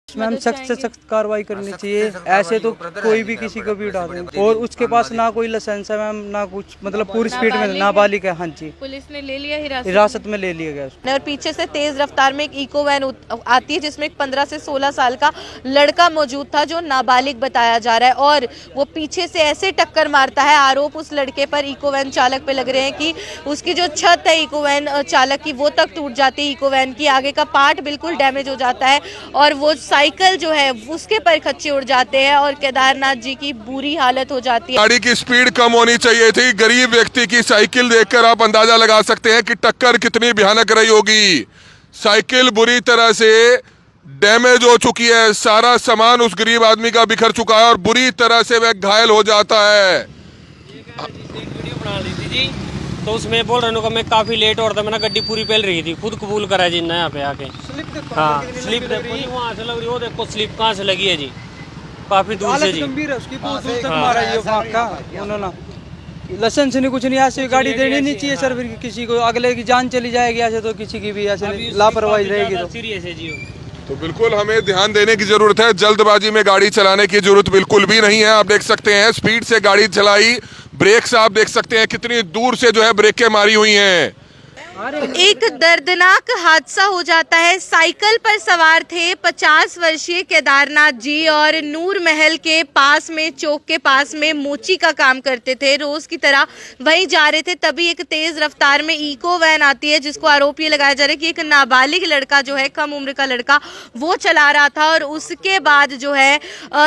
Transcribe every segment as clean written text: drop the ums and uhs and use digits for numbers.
Ma'am सख्त से सख्त कार्रवाई करनी चाहिए। ऐसे तो कोई भी किसी को भी उड़ा देंगे। और उसके पास ना कोई लाइसेंस है मैम, ना कुछ, मतलब पूरी स्पीड में नाबालिग है। हाँ जी, पुलिस ने ले लिया हिरासत में ले लिया गया उसको। और पीछे से तेज रफ्तार में एक इको वैन आती है जिसमें एक 15 से 16 साल का लड़का मौजूद था जो नाबालिग बताया जा रहा है, और वो पीछे से ऐसे टक्कर मारता है। आरोप उस लड़के पर, इको वैन चालक पे लग रहे हैं कि उसकी जो छत है इको वैन चालक की वो तक टूट जाती है। इको वैन की आगे का पार्ट बिल्कुल डैमेज हो जाता है और वो साइकिल जो है उसके पर खच्चे उड़ जाते हैं और केदारनाथ जी की बुरी हालत हो जाती है। गाड़ी की स्पीड कम होनी चाहिए थी। गरीब व्यक्ति की साइकिल देखकर आप अंदाजा लगा सकते हैं कि टक्कर कितनी भयानक रही होगी। साइकिल बुरी तरह से डैमेज हो चुकी है, सारा सामान उस गरीब आदमी का बिखर चुका है और बुरी तरह से वह घायल हो जाता है। वीडियो बना ली थी जी, तो उसमें बोल रहे हो मैं काफी लेट हो रहा था, मैंने गड्डी पूरी पहल रही थी, खुद कबूल करा जी ना यहाँ पे आके। हाँ स्लिप देखो जी, वहाँ से लग रही हो, देखो स्लिप कहाँ से लगी है जी, काफी दूर से जी। लाइसेंस नहीं, कुछ नहीं, ऐसे गाड़ी देनी नहीं चाहिए सर। फिर किसी को अगले की जान चली जाएगी ऐसे, तो किसी की भी ऐसे लापरवाही रहेगी तो सीरियस है जी। तो बिल्कुल हमें ध्यान देने की जरूरत है। जल्दबाजी में गाड़ी चलाने की जरूरत बिल्कुल भी नहीं है। आप देख सकते हैं स्पीड से गाड़ी चलाई, ब्रेक से आप देख सकते हैं कितनी दूर से जो है ब्रेकें मारी हुई हैं। एक दर्दनाक हादसा हो जाता है। साइकिल पर सवार थे 50 वर्षीय केदारनाथ जी और नूर महल के पास में, चौक के पास में मोची का काम करते थे। रोज की तरह वहीं जा रहे थे, तभी एक तेज रफ्तार में इको वैन आती है जिसको आरोप ये लगाया जा रहा है कि एक नाबालिग लड़का जो है, कम उम्र का लड़का, वो चला रहा था और उसके बाद जो है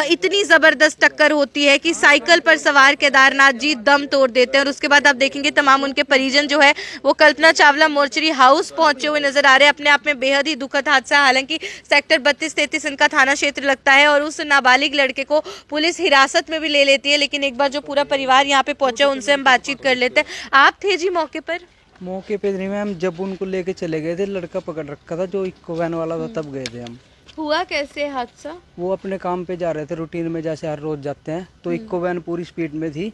इतनी जबरदस्त टक्कर होती है कि साइकिल पर सवार केदारनाथ जी दम तोड़ देते हैं। और उसके बाद आप देखेंगे तमाम उनके परिजन जो है वो कल्पना चावला मोर्चरी हाउस पहुंचे हुए नजर आ रहे हैं। अपने आप में बेहद ही दुखद हादसा, हालांकि सेक्टर 32-33 इनका थाना क्षेत्र लगता है और उस नाबालिग लड़के को पुलिस हिरासत में भी ले लेती है। लेकिन एक बार जो पूरा परिवार यहाँ पे पहुंचा उनसे हम बातचीत कर लेते हैं। आप थे जी मौके पर? मौके पे नहीं मैम, जब उनको लेके चले गए थे, लड़का पकड़ रखा था जो इको वैन वाला था, तब गए थे हम। हुआ कैसे हादसा? वो अपने काम पे जा रहे थे, रूटीन में जैसे हर रोज जाते हैं, तो इको वैन पूरी स्पीड में थी,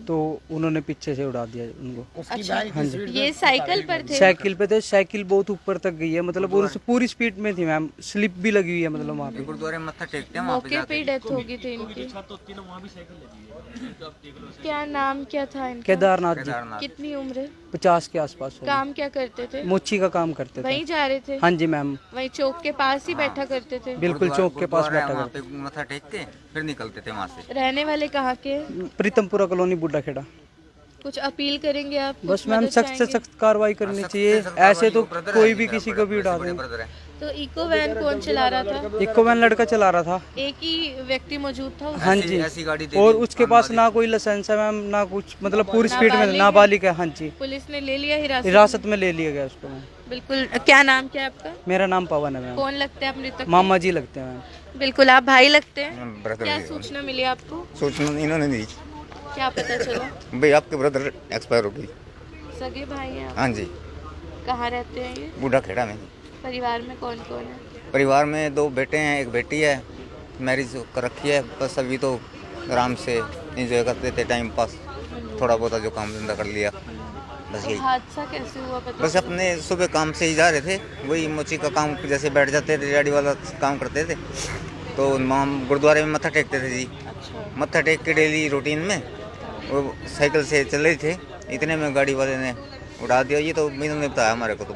तो उन्होंने पीछे से उड़ा दिया उनको। अच्छा, हाँ जी, ये साइकिल पर थे? साइकिल पे थे। साइकिल बहुत ऊपर तक गई है, मतलब पूरी स्पीड में थी मैम, स्लिप भी लगी हुई है, मतलब वहाँ पे गुरुद्वारे में मत्था टेकते हैं, मौके पे डेथ हो गई थी इनकी। क्या नाम क्या था इनका? केदारनाथ जी। कितनी उम्र? 50 के आसपास। काम क्या करते थे? मोची का काम करते थे। वहीं जा रहे थे? हाँ जी मैम, वहीं चौक के पास ही बैठा करते थे? बिल्कुल चौक के पास बैठा वहाँ करते। पे मत्था टेक के फिर निकलते थे वहाँ से। रहने वाले कहाँ के? प्रीतमपुरा कॉलोनी, बुड्ढा खेड़ा। कुछ अपील करेंगे आप? बस मैम सख्त से सख्त कार्रवाई करनी चाहिए। ऐसे तो कोई भी किसी को भी उड़ा देंगे। तो इको वैन कौन चला रहा था? इको वैन लड़का चला रहा था। एक ही व्यक्ति मौजूद था? हाँ जी, ऐसी गाड़ी और उसके पास ना कोई लाइसेंस है मैम, ना कुछ, मतलब पूरी स्पीड में नाबालिग है। हाँ जी, पुलिस ने ले लिया हिरासत में ले लिया गया उसको मैम। बिल्कुल। क्या नाम क्या है आपका? मेरा नाम पवन है मैम। कौन लगते हैं आप मृतक? मामा जी लगते हैं मैम। बिल्कुल, आप भाई लगते हैं। क्या सूचना मिली आपको? सूचना इन्होंने दी। क्या पता चला? भाई आपके ब्रदर एक्सपायर हो गई। सगे भाई हैं आप? हाँ जी। कहाँ रहते हैं ये? बूढ़ा खेड़ा में। परिवार में कौन कौन है? परिवार में 2 बेटे हैं, 1 बेटी है, मैरिज कर रखी है। बस अभी तो आराम से एंजॉय करते थे, टाइम पास, थोड़ा बहुत जो काम धंधा कर लिया, बस यही। हादसा कैसे हुआ पता? बस अपने सुबह काम से ही जा रहे थे, वही मोची का काम, जैसे बैठ जाते थे, रेडी वाला काम करते थे, तो हम गुरुद्वारे में मत्था टेकते थे जी। अच्छा। मत्था टेक के डेली रूटीन में वो साइकिल से चल रहे थे, इतने में गाड़ी वाले ने उड़ा दिया। ये तो इन्होंने बताया हमारे को, तो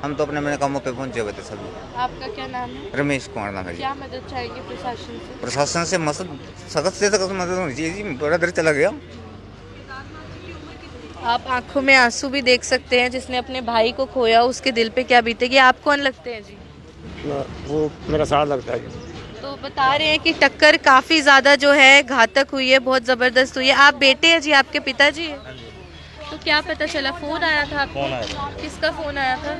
हम तो अपने मेरे कामों पे पहुंचे हुए थे सभी। आपका क्या नाम है? रमेश कुमार नाम है जी। क्या मदद चाहिए प्रशासन से? प्रशासन से सख्त से सख्त मदद होनी चाहिए जी, बड़ा देर चला गया। आप आंखों में आंसू भी देख सकते हैं। जिसने अपने भाई को खोया उसके दिल पे क्या बीतेगी। आप कौन लगते हैं जी? वो मेरा साथ लगता है। तो बता रहे हैं कि टक्कर काफी ज्यादा जो है घातक हुई है, बहुत जबरदस्त हुई है। आप बेटे हैं जी, आपके पिताजी हैं? तो क्या पता चला? फोन आया था आपको? फोन आया था। किसका फोन आया था?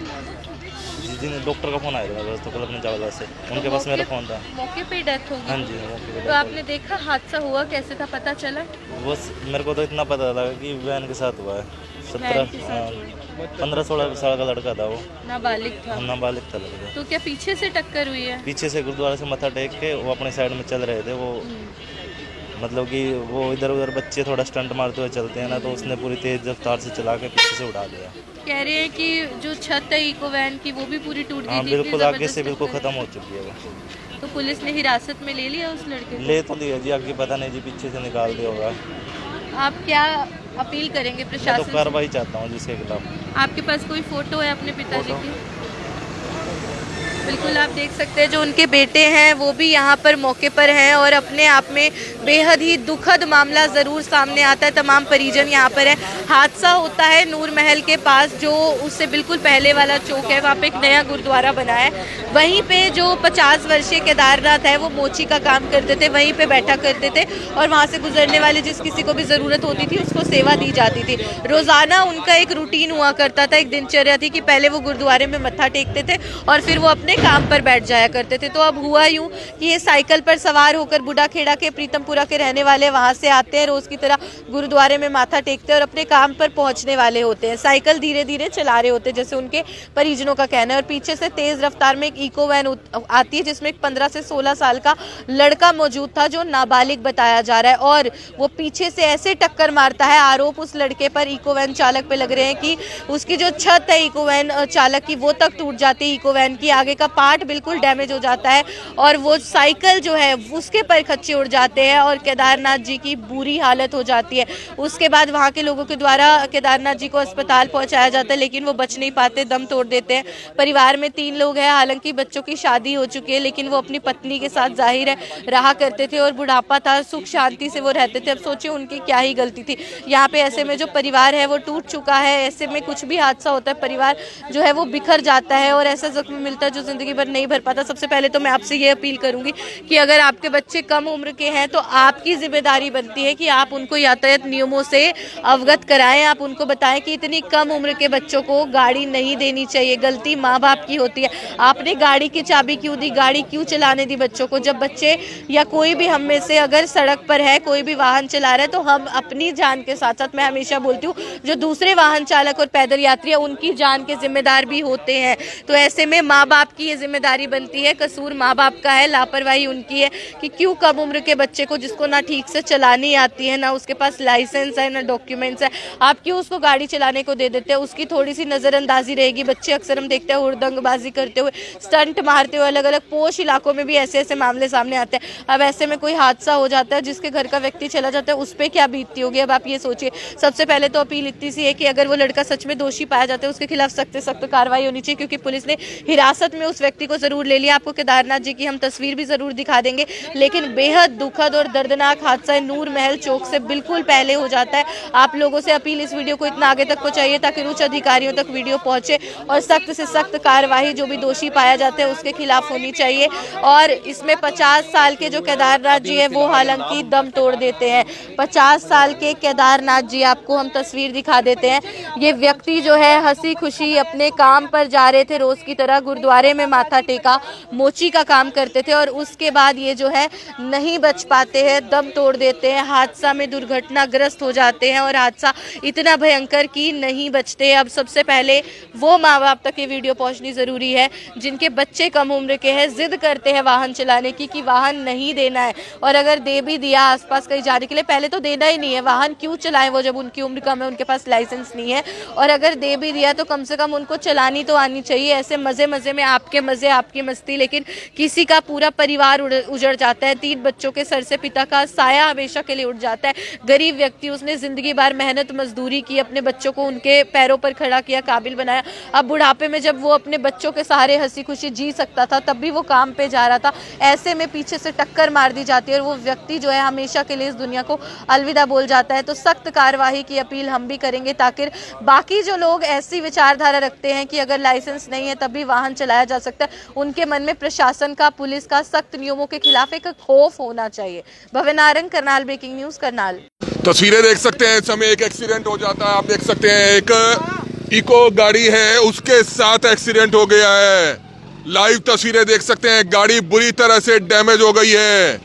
जी डॉक्टर का फोन आया था बस, तो कल अपने चावला से उनके पास मेरा फोन था। मौके पे डेथ हो गई? हाँ जी, मौके पे। तो आपने देखा हादसा हुआ कैसे था, पता चला? बस मेरे को तो इतना पता था कि वैन के साथ हुआ है। 15-16 साल का लड़का था वो, नाबालिग था? नाबालिग था लड़का। तो क्या पीछे से टक्कर हुई है? पीछे से गुरुद्वारे से मत्था टेक के वो अपने साइड में चल रहे थे। वो मतलब कि वो इधर उधर बच्चे थोड़ा स्टंट मारते हुए चलते हैं ना, तो उसने पूरी तेज रफ्तार से चला के पीछे से उड़ा दिया। कह रहे हैं कि जो छत है इको वैन की वो भी पूरी टूट गई हाँ थी। बिल्कुल, आगे से बिल्कुल ख़त्म हो चुकी है वो। तो पुलिस ने हिरासत में ले लिया उस लड़के को? ले तो लिया जी, आगे पता नहीं जी, पीछे से निकाल दिया होगा। आप क्या अपील करेंगे मैं प्रशासन तो से? कार्रवाई चाहता हूँ जिसके खिलाफ। आपके पास कोई फोटो है अपने पिताजी की? बिल्कुल, आप देख सकते हैं जो उनके बेटे हैं वो भी यहाँ पर मौके पर हैं और अपने आप में बेहद ही दुखद मामला ज़रूर सामने आता है। तमाम परिजन यहाँ पर है। हादसा होता है नूर महल के पास, जो उससे बिल्कुल पहले वाला चौक है, वहाँ पे एक नया गुरुद्वारा बना है। वहीं पे जो 50 वर्षीय केदारनाथ है वो मोची का काम करते थे, वहीं पे बैठा करते थे और वहाँ से गुजरने वाले जिस किसी को भी ज़रूरत होती थी उसको सेवा दी जाती थी। रोज़ाना उनका एक रूटीन हुआ करता था, एक दिनचर्या थी कि पहले वो गुरुद्वारे में मत्था टेकते थे और फिर वो अपने काम पर बैठ जाया करते थे। तो अब हुआ यूं कि ये साइकिल पर सवार होकर बूढ़ा खेड़ा के प्रीतमपुरा के रहने वाले वहां से आते हैं, रोज की तरह गुरुद्वारे में माथा टेकते हैं और अपने काम पर पहुंचने वाले होते हैं। साइकिल धीरे धीरे चला रहे होते हैं जैसे उनके परिजनों का कहना है और पीछे से तेज रफ्तार में एक इको वैन आती है जिसमें एक 15 से 16 साल का लड़का मौजूद था जो नाबालिग बताया जा रहा है और वो पीछे से ऐसे टक्कर मारता है। आरोप उस लड़के पर इको वैन चालक पे लग रहे हैं कि उसकी जो छत है इको वैन चालक की वो तक टूट जाती है, इको वैन की आगे का पार्ट बिल्कुल डैमेज हो जाता है और वो साइकिल जो है उसके पर खच्चे उड़ जाते हैं और केदारनाथ जी की बुरी हालत हो जाती है। उसके बाद वहाँ के लोगों के द्वारा केदारनाथ जी को अस्पताल पहुँचाया जाता है लेकिन वो बच नहीं पाते, दम तोड़ देते हैं। परिवार में 3 लोग हैं, हालांकि बच्चों की शादी हो चुकी है लेकिन वो अपनी पत्नी के साथ जाहिर है रहा करते थे और बुढ़ापा था, सुख शांति से वो रहते थे। अब सोचिए उनकी क्या ही गलती थी। यहाँ पे ऐसे में जो परिवार है वो टूट चुका है। ऐसे में कुछ भी हादसा होता है परिवार जो है वो बिखर जाता है और ऐसा जख्म मिलता है जो जिंदगी भर नहीं भर पाता। सबसे पहले तो मैं आपसे ये अपील करूंगी कि अगर आपके बच्चे कम उम्र के हैं तो आपकी जिम्मेदारी बनती है कि आप उनको यातायात नियमों से अवगत कराएं। आप उनको बताएं कि इतनी कम उम्र के बच्चों को गाड़ी नहीं देनी चाहिए। गलती माँ बाप की होती है। आपने गाड़ी की चाबी क्यों दी, गाड़ी क्यों चलाने दी बच्चों को? जब बच्चे या कोई भी हम में से अगर सड़क पर है, कोई भी वाहन चला रहा है तो हम अपनी जान के साथ साथ, मैं हमेशा बोलती हूँ, जो दूसरे वाहन चालक और पैदल यात्री है उनकी जान के जिम्मेदार भी होते हैं। तो ऐसे में माँ बाप की ये जिम्मेदारी बनती है, कसूर माँ बाप का है, लापरवाही उनकी है कि क्यों कम उम्र के बच्चे को जिसको ना ठीक से चलानी आती है, ना उसके पास लाइसेंस है, ना डॉक्यूमेंट्स है, आप क्यों उसको गाड़ी चलाने को दे देते हैं? उसकी थोड़ी सी नज़रअंदाजी रहेगी। बच्चे अक्सर हम देखते हैं हुड़दंगबाजी करते हुए, स्टंट मारते हुए, अलग अलग पोश इलाकों में भी ऐसे ऐसे मामले सामने आते हैं। अब ऐसे में कोई हादसा हो जाता है, जिसके घर का व्यक्ति चला जाता है, उस पर क्या बीतती होगी? अब आप ये सोचिए। सबसे पहले तो अपील इतनी सी है कि अगर वो लड़का सच में दोषी पाया जाता है उसके खिलाफ सख्त से सख्त कार्रवाई होनी चाहिए, क्योंकि पुलिस ने हिरासत में उस व्यक्ति को जरूर ले लिया। आपको केदारनाथ जी की हम तस्वीर भी जरूर दिखा देंगे, लेकिन बेहद दुखद और दर्दनाक हादसा नूर महल चौक से बिल्कुल पहले हो जाता है। आप लोगों से अपील, इस वीडियो को इतना आगे तक पहुंचाइए ताकि उच्च अधिकारियों तक वीडियो पहुंचे और सख्त से सख्त कार्रवाई जो भी दोषी पाया जाता है उसके खिलाफ होनी चाहिए। और इसमें 50 साल के जो केदारनाथ जी है वो हालांकि दम तोड़ देते हैं। 50 साल के केदारनाथ जी, आपको हम तस्वीर दिखा देते हैं। ये व्यक्ति जो है हंसी खुशी अपने काम पर जा रहे थे, रोज की तरह गुरुद्वारे में माथा टेका, मोची का काम करते थे और उसके बाद ये जो है नहीं बच पाते हैं, दम तोड़ देते हैं, हादसा में दुर्घटनाग्रस्त हो जाते हैं और हादसा इतना भयंकर कि नहीं बचते। अब सबसे पहले वो माँ बाप तक ये वीडियो पहुंचनी ज़रूरी है जिनके बच्चे कम उम्र के हैं, जिद करते हैं वाहन चलाने की कि वाहन नहीं देना है, और अगर दे भी दिया आसपास कहीं जाने के लिए, पहले तो देना ही नहीं है। वाहन क्यों चलाएं वो जब उनकी उम्र कम है, उनके पास लाइसेंस नहीं है, और अगर दे भी दिया तो कम से कम उनको चलानी तो आनी चाहिए। ऐसे मज़े मज़े में आपके मज़े आपकी मस्ती, लेकिन किसी का पूरा परिवार उजड़ जाता है। 3 बच्चों के सर से पिता का साया हमेशा के लिए उठ जाता है। गरीब व्यक्ति, उसने ज़िंदगी भर मेहनत मजदूरी की, अपने बच्चों को उनके पैरों पर खड़ा किया, काबिल बनाया। अब बुढ़ापे में जब वो अपने बच्चों के सहारे हंसी खुशी जी सकता था तब भी वो काम पे जा रहा था, ऐसे में पीछे से टक्कर मार दी जाती है और वो व्यक्ति जो है हमेशा के लिए इस दुनिया को अलविदा बोल जाता है। तो सख्त कार्रवाई की अपील हम भी करेंगे ताकि बाकी जो लोग ऐसी विचारधारा रखते हैं कि अगर लाइसेंस नहीं है तब भी वाहन चलाया जा सकता है, उनके मन में प्रशासन का, पुलिस का सख्त नियमों के खिलाफ एक खौफ होना चाहिए। भव्य नारंग, करनाल ब्रेकिंग न्यूज, करनाल। तस्वीरें देख सकते हैं, इस समय एक एक्सीडेंट हो जाता है। आप देख सकते हैं एक इको गाड़ी है उसके साथ एक्सीडेंट हो गया है। लाइव तस्वीरें देख सकते हैं, गाड़ी बुरी तरह से डैमेज हो गई है।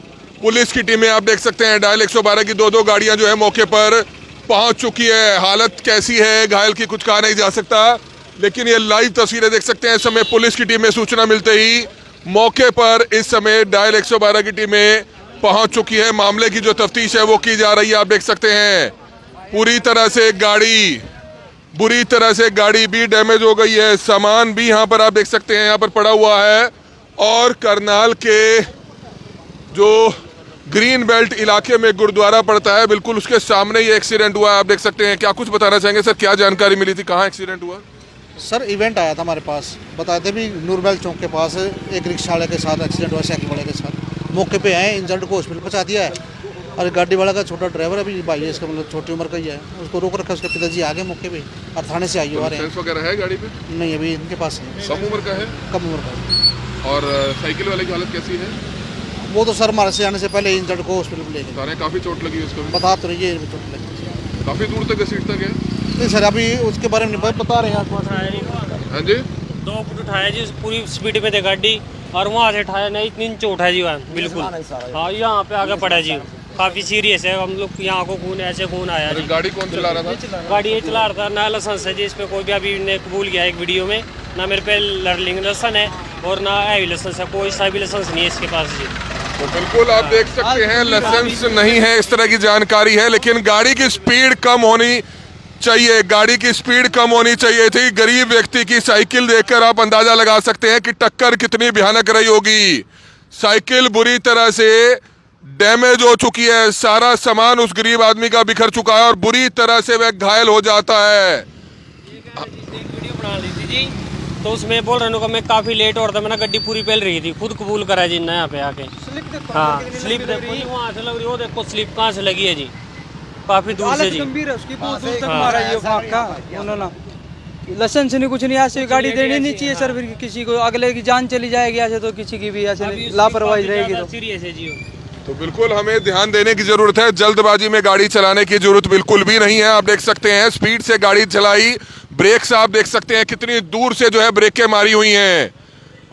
पुलिस की टीमें आप देख सकते हैं, डायल 112 की 2 गाड़ियां जो है मौके पर पहुंच चुकी है। हालत कैसी है घायल की कुछ कहा नहीं जा सकता, लेकिन ये लाइव तस्वीरें देख सकते हैं। इस समय पुलिस की टीमें सूचना मिलते ही मौके पर इस समय डायल 112 की टीमें पहुंच चुकी है। मामले की जो तफ्तीश है वो की जा रही है। आप देख सकते हैं पूरी तरह से गाड़ी, बुरी तरह से गाड़ी भी डैमेज हो गई है। सामान भी यहाँ पर आप देख सकते हैं यहाँ पर पड़ा हुआ है और करनाल के जो ग्रीन बेल्ट इलाके में गुरुद्वारा पड़ता है, बिल्कुल उसके सामने ये एक्सीडेंट हुआ है। आप देख सकते हैं। क्या कुछ बताना चाहेंगे सर, क्या जानकारी मिली थी, कहाँ एक्सीडेंट हुआ? सर इवेंट आया था हमारे पास, बताए थे भी नूरमहल चौक के पास एक रिक्शा वाले के साथ एक्सीडेंट हुआ, साइकिल वाले के साथ। मौके पे आए, इंजर्ड को हॉस्पिटल पहुंचा दिया है और गाड़ी वाला का छोटा ड्राइवर अभी भाई है इसका, मतलब छोटी उम्र का ही है, उसको रोक रखा। उसके पिताजी आगे मौके पे और थाने से आई आ रहे हैं। वगैरह है गाड़ी पे? नहीं, अभी इनके पास नहीं। कम उम्र का है? कम उम्र का। और साइकिल वाले की हालत कैसी है? वो तो सर हमारे से आने से पहले इंजर्ड को हॉस्पिटल में ले गए। काफी चोट लगी उसको? बता तो रही है चोट लगी। काफी दूर तक घसीटता गया? नहीं सर, अभी उसके बारे में नहीं बता रहे हैं। हाँ जी, 2 फुट उठाया जी, पूरी स्पीड में थे गाड़ी और वहाँ से उठाया नहीं, इतनी चोट है जी वहाँ बिल्कुल। हाँ, यहाँ पे आगे पड़ा जी, काफी सीरियस है। हम लोग यहाँ को खून, ऐसे खून आया जी। गाड़ी कौन चला रहा था? गाड़ी ये चला रहा था, ना लाइसेंस है जी इस पे कोई भी, अभी ने कबूल किया एक वीडियो में, ना मेरे पे लर्निंग लाइसेंस है और ना हैवी लाइसेंस है, कोई सा भी लाइसेंस नहीं है इसके पास जी। तो बिल्कुल आप देख सकते हैं लाइसेंस नहीं है, इस तरह की जानकारी है। लेकिन गाड़ी की स्पीड कम होनी चाहिए, गाड़ी की स्पीड कम होनी चाहिए थी। गरीब व्यक्ति की साइकिल देखकर आप अंदाजा लगा सकते हैं कि टक्कर कितनी भयानक रही होगी। साइकिल बुरी तरह से डैमेज हो चुकी है, सारा सामान उस गरीब आदमी का बिखर चुका है और बुरी तरह से वह घायल हो जाता है। वीडियो बना ली थी जी, तो उसमें बोल रहे मैं काफी लेट हो रहा था, मैंने गड्डी पूरी फैल रही थी, खुद कबूल करा जी ना यहाँ पे आके। हाँ, स्लिप देखो जी, वहाँ से लग रही है, वो देखो स्लिप कहाँ से लगी है जी, काफी दूर से जी। गंभीर है उसकी, बहुत दूर तक मारा ये फाक का उन्होंने। लाइसेंस नहीं, कुछ नहीं, ऐसे गाड़ी देनी नहीं चाहिए सर। फिर किसी को अगले की जान चली जाएगी ऐसे, तो किसी की भी ऐसे लापरवाही रहेगी तो सीरियस है जी। तो बिल्कुल हमें ध्यान देने की जरूरत है, जल्दबाजी में गाड़ी चलाने की जरूरत बिल्कुल भी नहीं है। आप देख सकते हैं स्पीड से गाड़ी चलाई, ब्रेक्स आप देख सकते हैं कितनी दूर से जो है ब्रेकें मारी हुई हैं।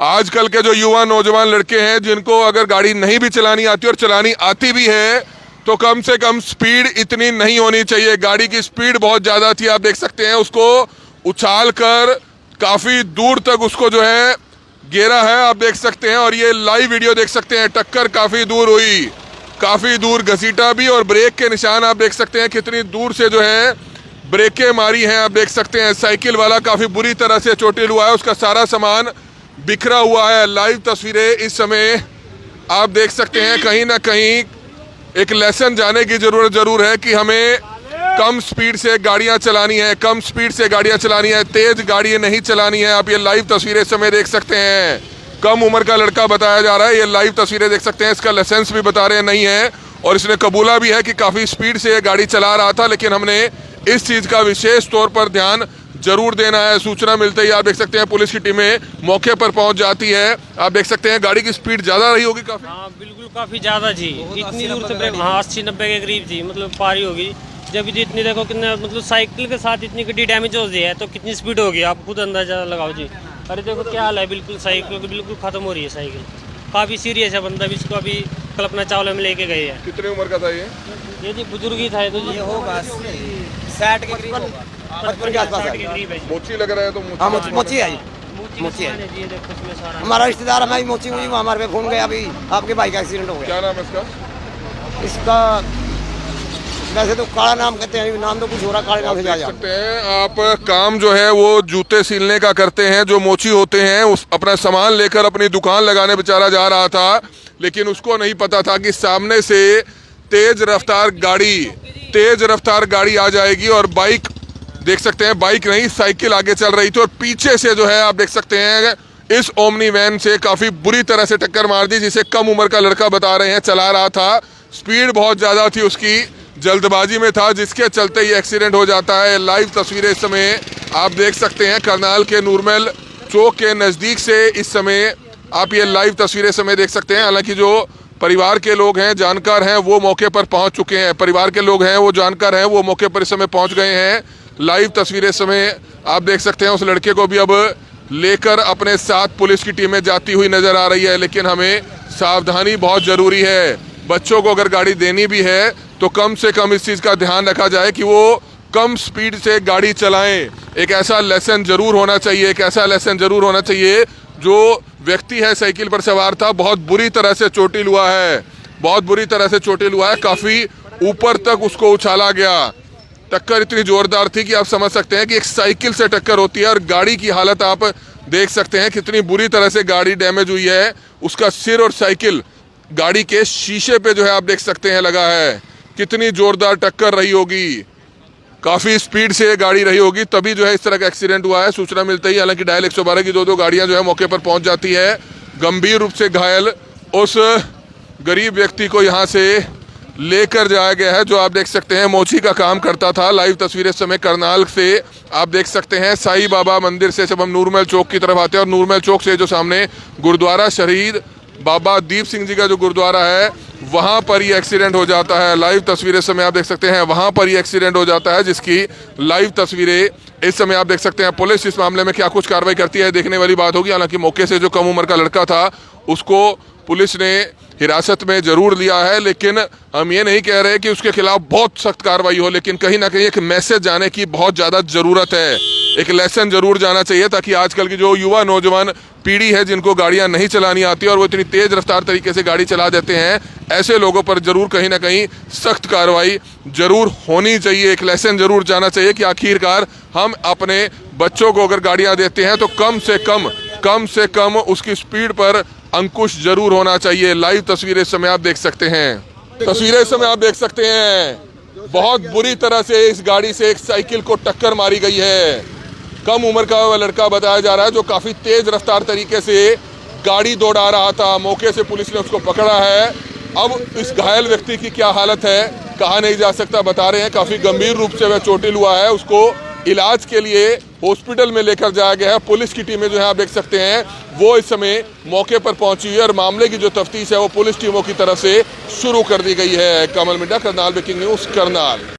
आजकल के जो युवा नौजवान लड़के हैं, जिनको अगर गाड़ी नहीं भी चलानी आती और चलानी आती भी है, तो कम से कम स्पीड इतनी नहीं होनी चाहिए। गाड़ी की स्पीड बहुत ज़्यादा थी, आप देख सकते हैं उसको उछाल कर काफ़ी दूर तक उसको जो है गिरा है, आप देख सकते हैं। और ये लाइव वीडियो देख सकते हैं, टक्कर काफ़ी दूर हुई, काफ़ी दूर घसीटा भी, और ब्रेक के निशान आप देख सकते हैं कितनी दूर से जो है ब्रेकें मारी हैं। आप देख सकते हैं साइकिल वाला काफ़ी बुरी तरह से चोटिल हुआ है, उसका सारा सामान बिखरा हुआ है। लाइव तस्वीरें इस समय आप देख सकते हैं। कहीं ना कहीं एक लेसन जाने की जरूरत जरूर है कि हमें कम स्पीड से गाड़ियां चलानी है, कम स्पीड से गाड़ियां चलानी है, तेज गाड़ियां नहीं चलानी है। आप ये लाइव तस्वीरें इस समय देख सकते हैं, कम उम्र का लड़का बताया जा रहा है, ये लाइव तस्वीरें देख सकते हैं। इसका लाइसेंस भी बता रहे नहीं है और इसने कबूला भी है कि काफ़ी स्पीड से ये गाड़ी चला रहा था। लेकिन हमने इस चीज़ का विशेष तौर पर ध्यान जरूर देना है। सूचना मिलते ही आप देख सकते हैं पुलिस की टीमें मौके पर पहुंच जाती है। आप देख सकते हैं गाड़ी की स्पीड ज़्यादा रही होगी काफ़ी। हाँ बिल्कुल, काफ़ी ज़्यादा जी, इतनी दूर से ब्रेक, हाँ 80-90 के करीब जी, मतलब पारी होगी। जब जी इतनी देखो कितना, मतलब साइकिल के साथ इतनी गड्डी डैमेज हो गई है तो कितनी स्पीड होगी, आप खुद अंदाजा लगाओ जी। अरे देखो क्या हाल है, बिल्कुल साइकिल बिल्कुल ख़त्म हो रही है साइकिल, काफ़ी सीरियस है बंदा भी। इसको अभी कल्पना चावला में लेके गए हैं। कितनी उम्र का था ये जी बुजुर्ग ही था ये तो जी, होगा 60 के करीब, 55 के आसपास है। मोची लग रहा है तो हाँ मोची है जी, मोची है। जी देखो इसमें सारा हमारा रिश्तेदार हमारी मोची हुई, वो हमारे पे फोन गया अभी आपके भाई का एक्सीडेंट हो गया। क्या नाम है इसका? इसका वैसे तो काला नाम कहते हैं, नाम तो कुछ हो रहा, काले नाम से देख जा सकते हैं आप, काम जो है वो जूते सिलने का करते हैं। जो मोची होते हैं उस अपना सामान लेकर अपनी दुकान लगाने बेचारा जा रहा था, लेकिन उसको नहीं पता था कि सामने से तेज रफ्तार गाड़ी आ जाएगी। और बाइक देख सकते हैं, बाइक नहीं साइकिल आगे चल रही थी और पीछे से जो है आप देख सकते हैं इस ओमनी वैन से काफ़ी बुरी तरह से टक्कर मार दी, जिसे कम उम्र का लड़का बता रहे हैं चला रहा था। स्पीड बहुत ज़्यादा थी उसकी, जल्दबाजी में था, जिसके चलते ही एक्सीडेंट हो जाता है। लाइव तस्वीरें इस समय आप देख सकते हैं करनाल के नूरमहल चौक के नज़दीक से इस समय आप ये लाइव तस्वीरें समय देख सकते हैं। हालांकि जो परिवार के लोग हैं, जानकार हैं, वो मौके पर पहुंच चुके हैं। परिवार के लोग हैं, वो जानकार हैं, वो मौके पर इस समय पहुंच गए हैं। लाइव तस्वीरें समय आप देख सकते हैं। उस लड़के को भी अब लेकर अपने साथ पुलिस की टीमें जाती हुई नजर आ रही है। लेकिन हमें सावधानी बहुत ज़रूरी है। बच्चों को अगर गाड़ी देनी भी है तो कम से कम इस चीज़ का ध्यान रखा जाए कि वो कम स्पीड से गाड़ी चलाएं। एक ऐसा लेसन जरूर होना चाहिए, एक ऐसा लेसन जरूर होना चाहिए। जो व्यक्ति है साइकिल पर सवार था, बहुत बुरी तरह से चोटिल हुआ है, बहुत बुरी तरह से चोटिल हुआ है, काफ़ी ऊपर तक उसको उछाला गया। टक्कर इतनी जोरदार थी कि आप समझ सकते हैं कि एक साइकिल से टक्कर होती है और गाड़ी की हालत आप देख सकते हैं कितनी बुरी तरह से गाड़ी डैमेज हुई है। उसका सिर और साइकिल गाड़ी के शीशे पे जो है आप देख सकते हैं लगा है। कितनी जोरदार टक्कर रही होगी, काफी स्पीड से गाड़ी रही होगी, तभी जो है इस तरह का एक्सीडेंट हुआ है। सूचना मिलते ही हालांकि डायल 112 की दो गाड़ियां जो है मौके पर पहुंच जाती है। गंभीर रूप से घायल उस गरीब व्यक्ति को यहां से लेकर जाया गया है, जो आप देख सकते हैं मोची का काम करता था। लाइव तस्वीरें इस समय करनाल से आप देख सकते हैं। साईं बाबा मंदिर से जब हम नूरमहल चौक की तरफ आते हैं और नूरमहल चौक से जो सामने गुरुद्वारा शहीद बाबा दीप सिंह जी का जो गुरुद्वारा है वहां पर ये एक्सीडेंट हो जाता है। लाइव तस्वीरें इस समय आप देख सकते हैं, वहां पर ये एक्सीडेंट हो जाता है, जिसकी लाइव तस्वीरें इस समय आप देख सकते हैं। पुलिस इस मामले में क्या कुछ कार्रवाई करती है देखने वाली बात होगी। हालांकि मौके से जो कम उम्र का लड़का था उसको पुलिस ने हिरासत में जरूर लिया है, लेकिन हम ये नहीं कह रहे कि उसके खिलाफ बहुत सख्त कार्रवाई हो, लेकिन कहीं ना कहीं एक मैसेज जाने की बहुत ज़्यादा ज़रूरत है। एक लेसन जरूर जाना चाहिए ताकि आजकल की जो युवा नौजवान पीढ़ी है जिनको गाड़ियां नहीं चलानी आती और वो इतनी तेज रफ्तार तरीके से गाड़ी चला देते हैं, ऐसे लोगों पर जरूर कहीं ना कहीं सख्त कार्रवाई जरूर होनी चाहिए। एक लेसन जरूर जाना चाहिए कि आखिरकार हम अपने बच्चों को अगर गाड़ियां देते हैं तो कम से कम उसकी स्पीड पर अंकुश जरूर होना चाहिए। लाइव तस्वीरें इस समय आप देख सकते हैं, तस्वीरें इस समय आप देख सकते हैं। बहुत बुरी तरह से इस गाड़ी से एक साइकिल को टक्कर मारी गई है। कम उम्र का वह लड़का बताया जा रहा है जो काफी तेज रफ्तार तरीके से गाड़ी दौड़ा रहा था। मौके से पुलिस ने उसको पकड़ा है। अब इस घायल व्यक्ति की क्या हालत है कहा नहीं जा सकता। बता रहे हैं काफी गंभीर रूप से वह चोटिल हुआ है, उसको इलाज के लिए हॉस्पिटल में लेकर जाया गया है। पुलिस की टीमें जो है आप देख सकते हैं वो इस समय मौके पर पहुंची हुई है और मामले की जो तफ्तीश है वो पुलिस टीमों की तरफ से शुरू कर दी गई है। कमल मिड्डा, करनाल ब्रेकिंग न्यूज, करनाल।